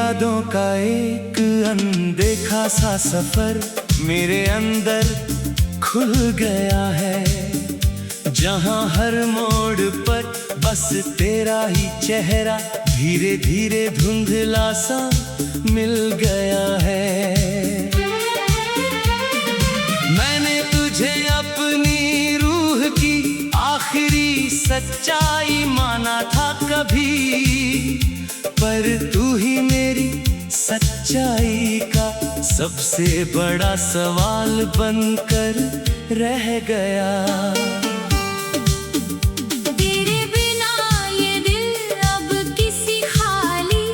यादों का एक अनदेखा सा सफर मेरे अंदर खुल गया है, जहां हर मोड़ पर बस तेरा ही चेहरा धीरे धीरे धुंधला सा मिल गया है। मैंने तुझे अपनी रूह की आखिरी सच्चाई माना था कभी, पर तू ही मेरी सच्चाई का सबसे बड़ा सवाल बनकर रह गया। तेरे बिना ये दिल अब किसी खाली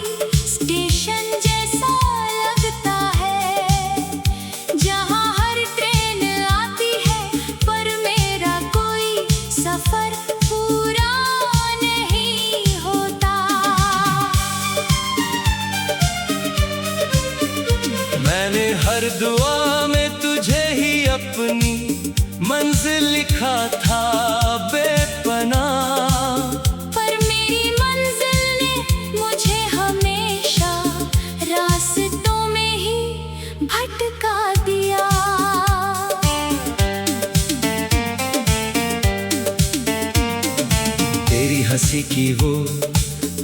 स्टेशन जैसा लगता है, जहां हर ट्रेन आती है पर मेरा कोई सफर पूरा नहीं होता। मैंने हर दुआ में तुझे ही अपनी मंजिल लिखा था बेपनाह, पर मेरी मंजिल ने मुझे हमेशा रास्तों में ही भटका दिया। तेरी हंसी की वो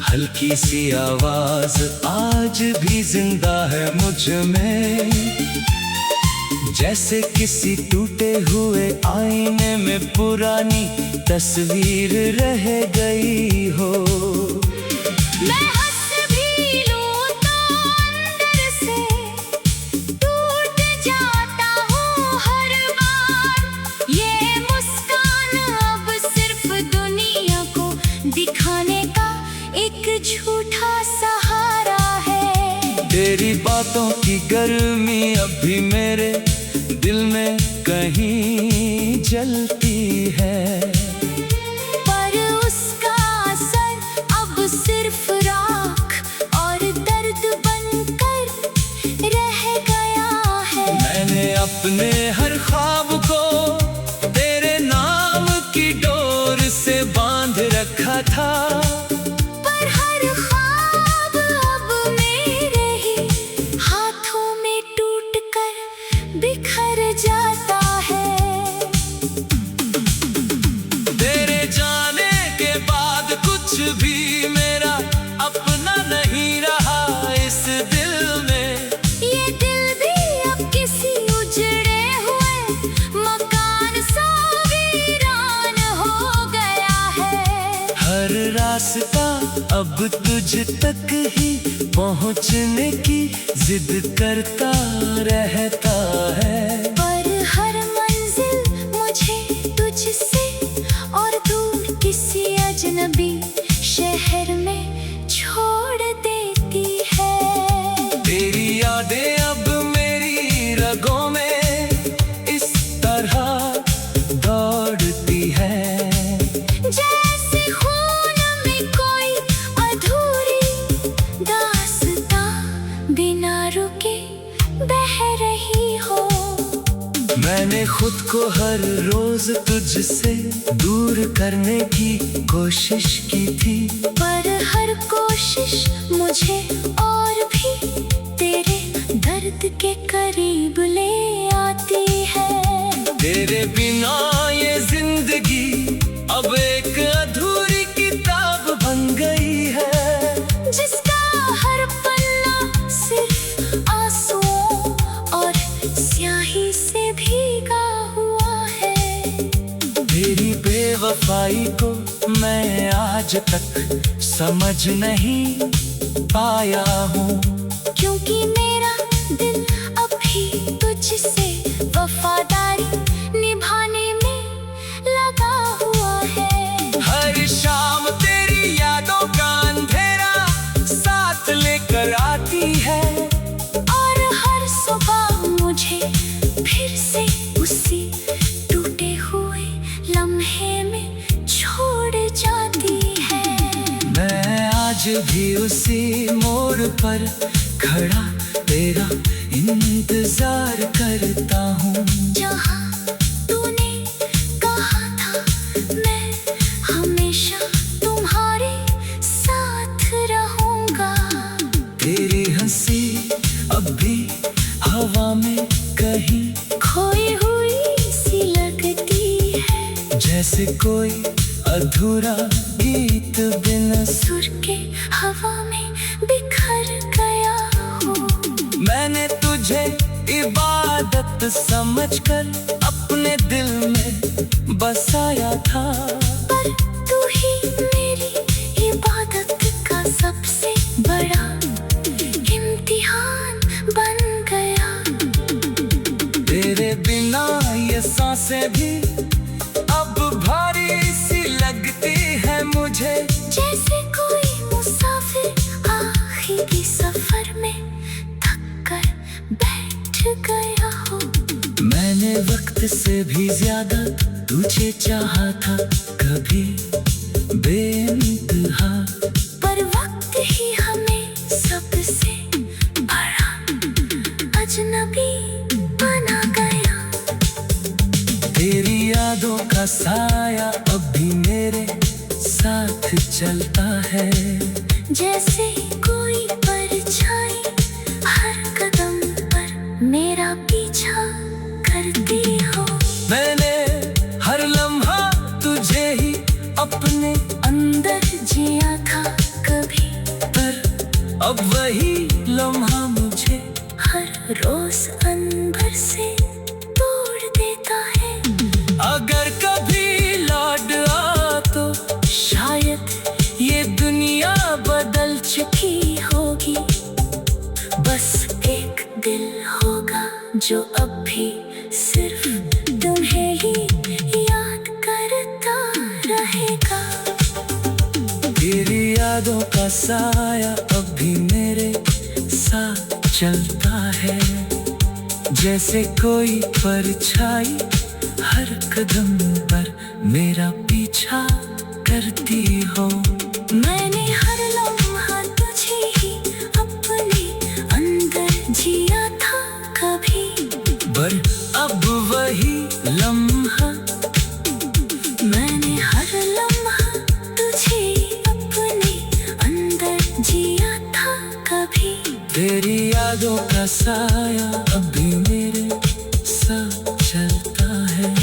हल्की सी आवाज आज भी जिंदा है मुझ में, जैसे किसी टूटे हुए आईने में पुरानी तस्वीर रह गई हो। मैं हंस भी लूं तो अंदर से टूट जाता हूँ हर बार। ये मुस्कान अब सिर्फ दुनिया को दिखाने का एक झूठा सहारा है। तेरी बातों की गर्मी अभी मेरे दिल में कहीं जलती है, पर उसका असर अब सिर्फ राख और दर्द बनकर रह गया है। मैंने अपने हर ख्वाब को तेरे नाम की डोर से बांध रखा था, पर हर ख्वाब अब मेरे ही हाथों में टूटकर बिखर जाता है। तेरे जाने के बाद कुछ भी मेरा अपना नहीं रहा इस दिल में। ये दिल भी अब किसी उजड़े हुए मकान सा वीरान हो गया है। हर रास्ता अब तुझ तक ही पहुंचने की जिद करता रहता है, पर हर मंजिल मुझे तुझसे और दूर किसी अजनबी शहर में छोड़ देती है। तेरी यादें अब मेरी रगों में इस तरह दौड़ती है, जैसे खून में कोई अधूरी दास्तां बिना रुके बह रही हो। मैंने खुद को हर रोज तुझसे दूर करने की कोशिश की थी, पर हर कोशिश मुझे और भी तेरे दर्द के करीब ले आती है। तेरे बिना ये जिंदगी अब एक अधूरी किताब बन गई है, जिसका हर पन्ना सिर्फ आंसुओं और स्याही से भीगा हुआ है। तेरी बेवफाई को मैं आज तक समझ नहीं पाया हूँ, क्योंकि मेरा दिल अभी तुझसे वफादारी निभाने में लगा हुआ है। हर शाम तेरी यादों का अंधेरा साथ लेकर आती है, और हर सुबह मुझे फिर से उसी टूटे हुए लम्हे में छोड़ जाती है। मैं आज भी उसी मोड़ पर खड़ा तेरा इंतजार करता हूँ, जहाँ तूने कहा था मैं हमेशा तुम्हारे साथ रहूँगा। तेरी जैसे कोई अधूरा गीत बिना सुर के हवा में बिखर गया हूँ। मैंने तुझे इबादत समझकर अपने दिल में बसाया था, पर तू ही मेरी इबादत का सबसे बड़ा इम्तिहान बन गया। तेरे बिना ये सांसें भी अब भारी सी लगती है मुझे, जैसे कोई मुसाफिर आखिरी सफर में थक कर बैठ गया हो। मैंने वक्त से भी ज्यादा तुझे चाहा था, कभी बेइंतहा, पर वक्त ही हमें सबसे बड़ा अजनबी बना गया। तेरी यादों का साया अब भी मेरे साथ चलता है, जैसे कोई परछाई हर कदम पर मेरा पीछा करती हो। मैंने हर लम्हा तुझे ही अपने अंदर जिया था कभी, पर अब वही लम्हा मुझे हर रोज अनभर से तोड़ देता है। अगर कभी लौट आ तो शायद ये दुनिया बदल चुकी होगी, बस एक दिल होगा जो अब भी सिर्फ तुम्हें ही याद करता रहेगा। तेरी यादों का साया अब भी मेरे साथ चलता है, जैसे कोई परछाई हर कदम पर मेरा पीछा करती हो। मैंने हर लम्हा तुझे ही अपने अंदर जिया था कभी, पर अब वही लम्हा मैंने हर लम्हा तुझे अपने अंदर जिया था कभी। तेरी यादों का साया अब भी मेरे साथ चलता है।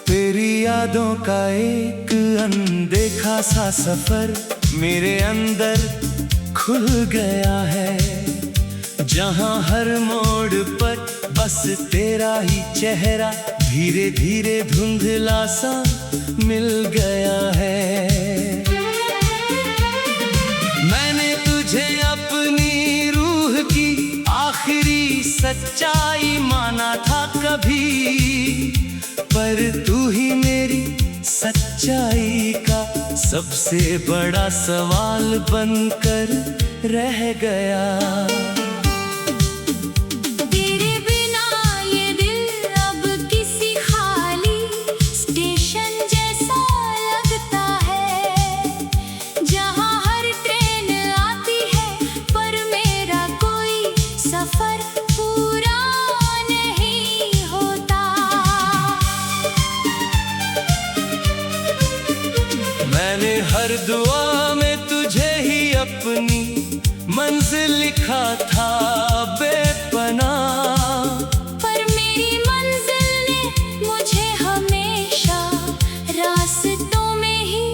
तेरी यादों का एक अनदेखा सा सफर मेरे अंदर खुल गया है, जहां हर मोड़ पर बस तेरा ही चेहरा धीरे धीरे धुंधला सा मिल गया है। मैंने तुझे अपनी रूह की आखिरी सच्चाई माना था कभी, पर तू ही मेरी सच्चाई का सबसे बड़ा सवाल बनकर रह गया। तेरे बिना ये दिल अब किसी खाली स्टेशन जैसा लगता है, जहां हर ट्रेन आती है पर मेरा कोई सफर पूरा नहीं होता। मैंने हर दुआ में तुझे ही अपनी मंजिल लिखा था बेपनाह, पर मेरी मंजिल ने मुझे हमेशा रास्तों में ही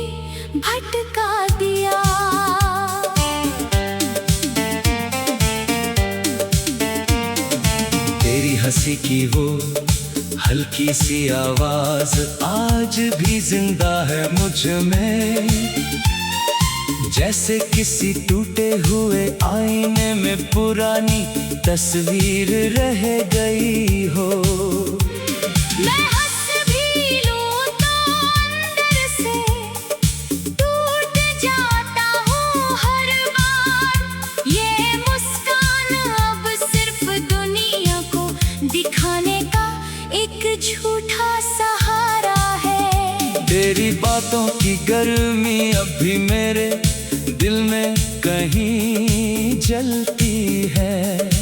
भटका दिया। तेरी हंसी की वो हल्की सी आवाज आज भी जिंदा है मुझ में, जैसे किसी टूटे हुए आईने में पुरानी तस्वीर रह गई हो। मैं हंस भी लूं तो अंदर से टूट जाता हूँ हर बार। ये मुस्कान अब सिर्फ दुनिया को दिखाने का एक झूठा सहारा है। तेरी बातों की गर्मी अभी मेरे दिल में कहीं जलती है।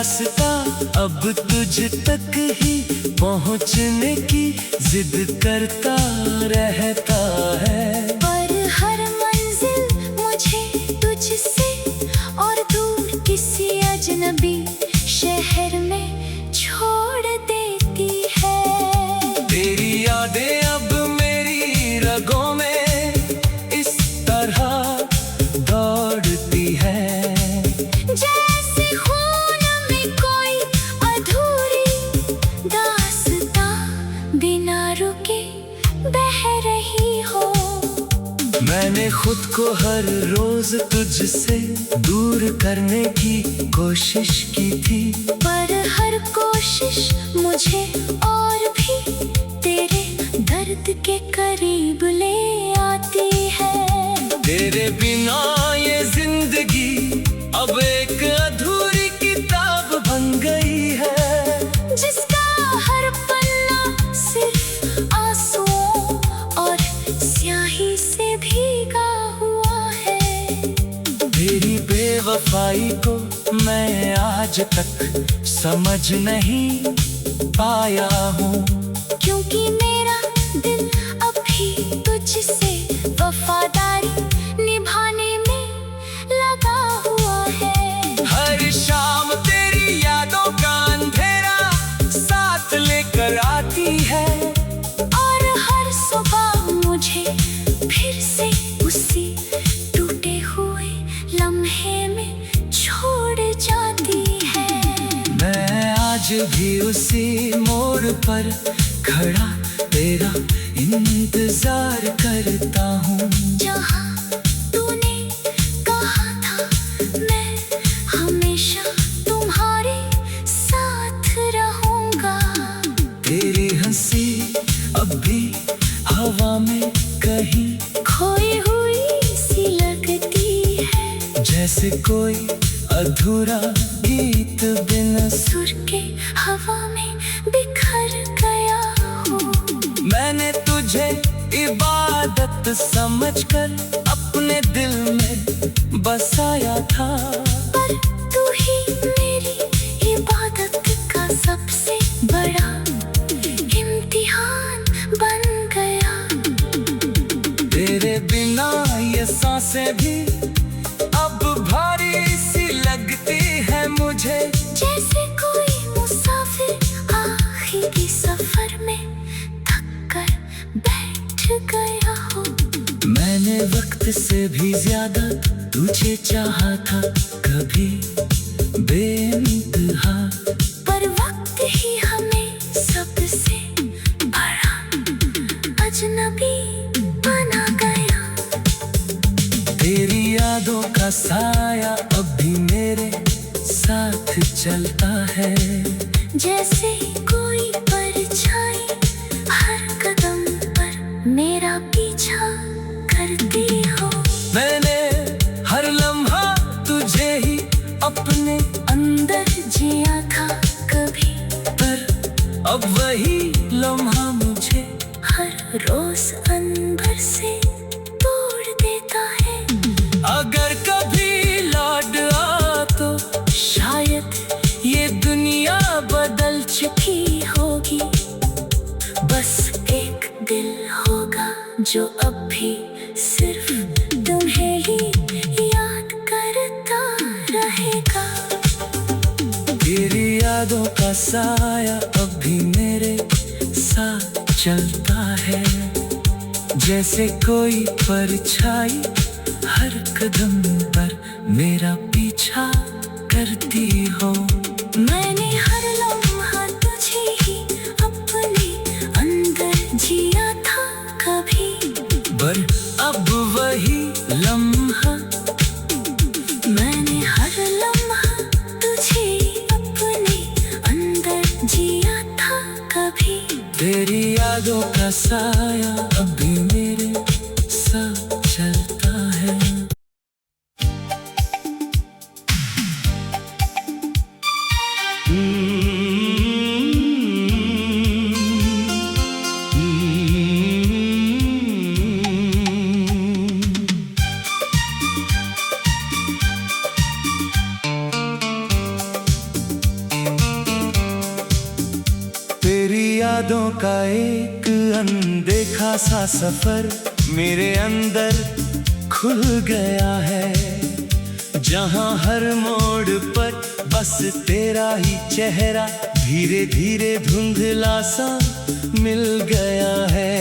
रास्ता अब तुझ तक ही पहुंचने की जिद करता रहता है। पर हर मंजिल मुझे तुझसे और दूर किसी अजनबी शहर में छोड़ देती है। तेरी यादें अब मेरी रगों में इस तरह दौड़ती है, जैसे खून में कोई अधूरी दास्तां बिना रुके बह रही हो। मैंने खुद को हर रोज तुझसे दूर करने की कोशिश की थी, पर हर कोशिश मुझे और भी तेरे दर्द के करीब ले आती है। तेरे बिना ये जिंदगी अब एक अधूरी किताब बन गई है, जिसका हर पन्ना सिर्फ आंसुओं और स्याही से भीगा हुआ है। तेरी बेवफाई को मैं आज तक समझ नहीं पाया हूँ, क्योंकि मेरा दिल अभी तुझसे वफादारी निभाने में लगा हुआ है। हर शाम तेरी यादों का अंधेरा साथ लेकर आती है, और हर सुबह मुझे फिर से उसी टूटे हुए लम्हे में छोड़ जाती है। मैं आज भी उसी मोड़ पर खड़ा तेरा इंतजार करता हूँ, जहाँ तूने कहा था मैं हमेशा तुम्हारे साथ रहूँगा। तेरी हंसी अब भी हवा में कहीं खोई हुई सी लगती है, जैसे कोई अधूरा गीत बिन सुर के हवा में बिखर गया हो। मैंने तुझे इबादत समझकर अपने दिल में बसाया था, पर तू ही मेरी इबादत का सबसे बड़ा इम्तिहान बन गया। तेरे बिना ये सांसें भी अब भारी सी लगती है मुझे, जैसे कोई मुसाफिर आखिरी सफर में थक कर बैठ गया हो। मैंने वक्त से भी ज्यादा तुझे चाहा था, कभी बेइंतहा, पर वक्त ही हमें सबसे बड़ा अजनबी बना गया। तेरी यादों का साया अब भी मेरे साथ चलता है, जैसे कोई परछाई हर कदम पर मेरा पीछा करती हो। मैंने हर लम्हा तुझे ही अपने अंदर जिया था कभी, पर अब वही लम्हा मुझे हर रोज अनबर से तोड़ देता है। अगर कभी लौट आ तो शायद ये दुनिया बदल चुकी होगी, बस एक दिल होगा जो अब भी सिर्फ तुम्हें ही याद करता रहेगा। तेरी यादों का साया अब भी मेरे साथ चलता है, जैसे कोई परछाई हर कदम पर मेरा पीछा करती हो। मैंने हर लम्हा तुझे ही अपने अंदर जिया था कभी, पर अब वही लम्हा मैंने हर लम्हा तुझे अपने अंदर जिया था कभी। तेरी यादों का साया अब भी मेरे साथ चलता है। यादों का एक अनदेखा सा सफर मेरे अंदर खुल गया है, जहां हर मोड़ पर बस तेरा ही चेहरा धीरे धीरे धुंधला सा मिल गया है।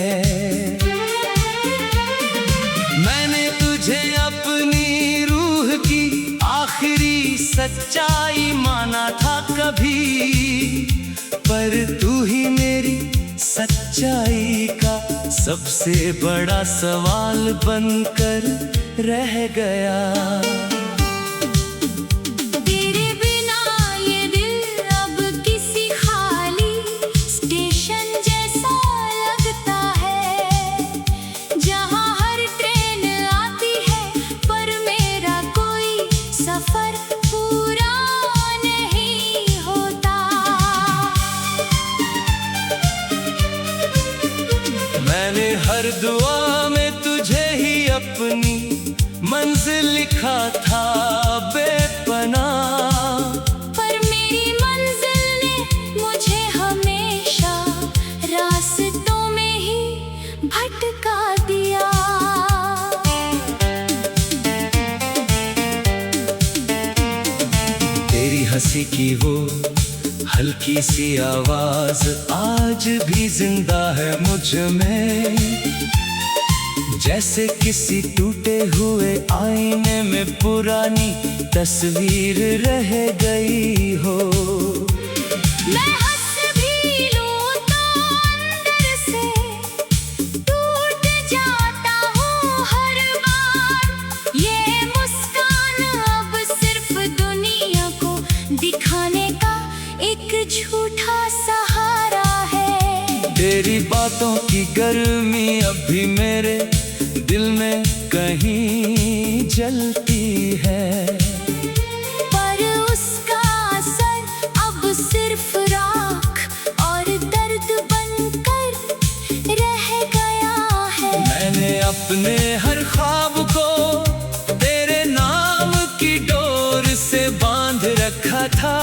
मैंने तुझे अपनी रूह की आखिरी सच्चाई माना था कभी, पर तू ही मेरी सच्चाई का सबसे बड़ा सवाल बनकर रह गया। तेरे बिना ये दिल अब किसी खाली स्टेशन जैसा लगता है, जहां हर ट्रेन आती है पर मेरा कोई सफर पूरा नहीं होता। मैंने हर दुआ में तुझे ही अपनी मंजिल लिखा था बेपनाह, पर मेरी मंजिल ने मुझे हमेशा रास्तों में ही भटका दिया। तेरी हंसी की वो हल्की सी आवाज आज भी जिंदा है मुझ में, जैसे किसी टूटे हुए आईने में पुरानी तस्वीर रह गई हो। मैं हंस भी लूं तो अंदर से टूट जाता हूँ हर बार। ये मुस्कान अब सिर्फ दुनिया को दिखाने का एक झूठा सहारा है। तेरी बातों की गर्मी अभी मेरे दिल में कहीं जलती है, पर उसका असर अब सिर्फ राख और दर्द बनकर रह गया है। मैंने अपने हर ख्वाब को तेरे नाम की डोर से बांध रखा था,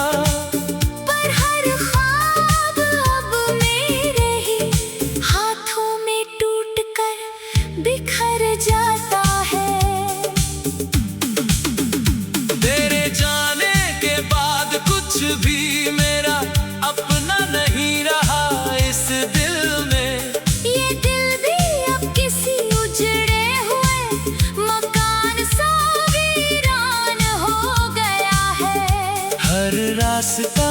पर हर ख्वाब अब मेरे ही हाथों में टूटकर बिखर जाता है। तेरे जाने के बाद कुछ भी मेरा अपना नहीं रहा इस दिल में। ये दिल भी अब किसी उजड़े हुए मकान सा वीरान हो गया है। हर रास्ता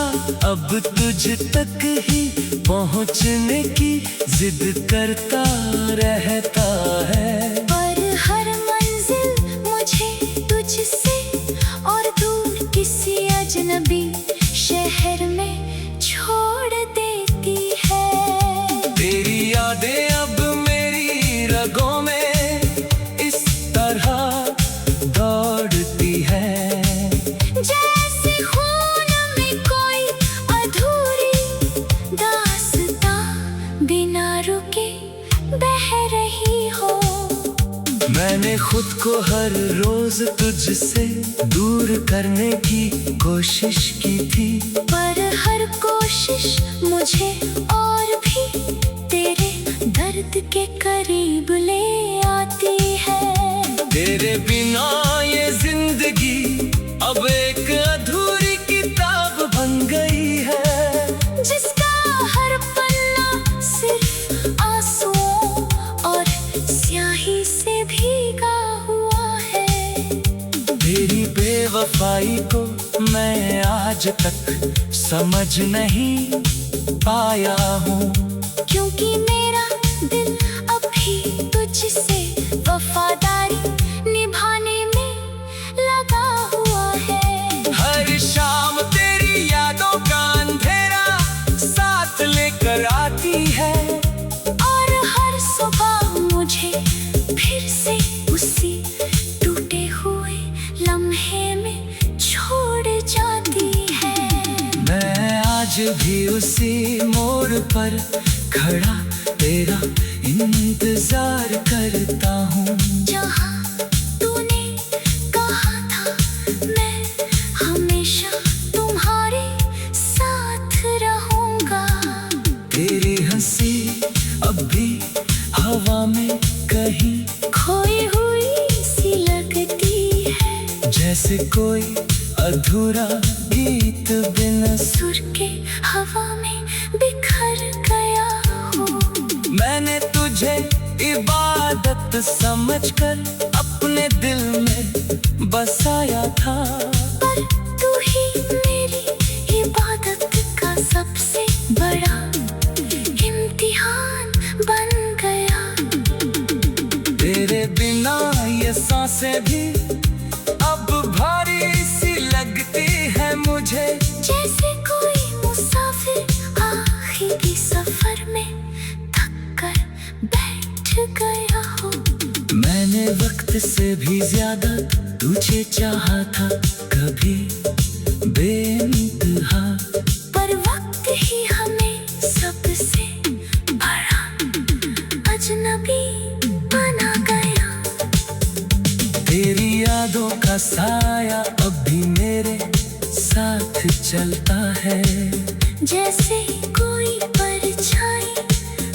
अब तुझ तक ही पहुंचने की जिद करता रहता है, पर हर मंजिल मुझे तुझसे और दूर किसी अजनबी शहर में छोड़ देती है। तेरी यादें अब मेरी रगों में इस तरह दौड़ती है, जैसे खून में कोई अधूरी दास्तां बिना रुके बह रही हो। मैंने खुद को हर रोज तुझसे दूर करने की कोशिश की थी, पर हर कोशिश मुझे और भी तेरे दर्द के करीब ले आती है। तेरे बिना ये जिंदगी अब एक अधूरी किताब बन गई है, जिसका हर पन्ना सिर्फ आंसुओं और स्याही से भीगा हुआ है। तेरी बेवफाई को मैं आज तक समझ नहीं पाया हूँ, क्योंकि मेरा दिल अभी तुझसे वफादारी निभाने में लगा हुआ है। हर शाम तेरी यादों का अंधेरा साथ लेकर आती है, और हर सुबह मुझे फिर से उसी टूटे हुए लम्हे में छोड़ जाती है। मैं आज भी उसी मोड़ पर खड़ा तेरा इंतजार करता हूँ, जहाँ तूने कहा था मैं हमेशा तुम्हारे साथ रहूंगा। तेरी हंसी जैसे कोई अधूरा गीत बिना सुर के हवा में बिखर गया हूँ। मैंने तुझे इबादत समझकर अपने दिल में बसाया था, पर तू ही मेरी इबादत का सबसे बड़ा इम्तिहान बन गया। तेरे बिना ये सांसें भी अब भारी सी लगती है मुझे, जैसे कोई मुसाफिर आखिरी सफर में थक कर बैठ गया हो। मैंने वक्त से भी ज्यादा तुझे चाहा था, कभी बेइंतहा, पर वक्त ही हमें सबसे बड़ा अजनबी बना गया। तेरी यादों का साया अब भी मेरे साथ चलता है, जैसे कोई परछाई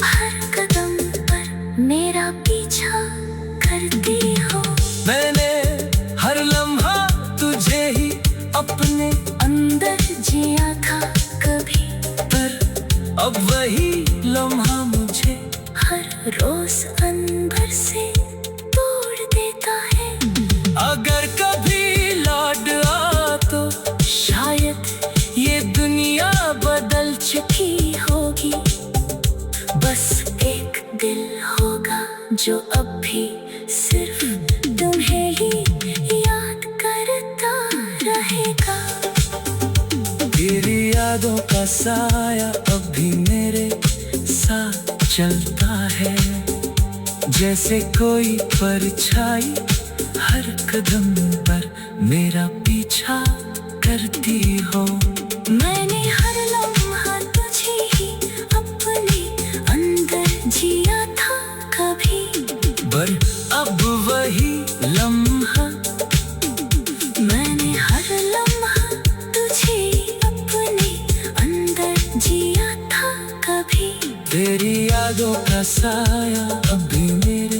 हर कदम पर मेरा पीछा करती हो। मैंने हर लम्हा तुझे ही अपने अंदर जिया था कभी, पर अब वही लम्हा मुझे हर रोज अंदर से तोड़ देता है। अगर कभी लौट आ तो शायद ये दुनिया बदल चुकी होगी, बस एक दिल होगा जो अब भी सिर्फ तुम्हें ही याद करता रहेगा। तेरी यादों का साया अब भी मेरे साथ चलता है, जैसे कोई परछाई हर कदम पर मेरा पीछा करती हो। मैंने हर लम्हा तुझे ही अपने अंदर जिया था कभी, पर अब वही लम्हा मैंने हर लम्हा तुझे अपने अंदर जिया था कभी। तेरी यादों का साया अब भी मेरे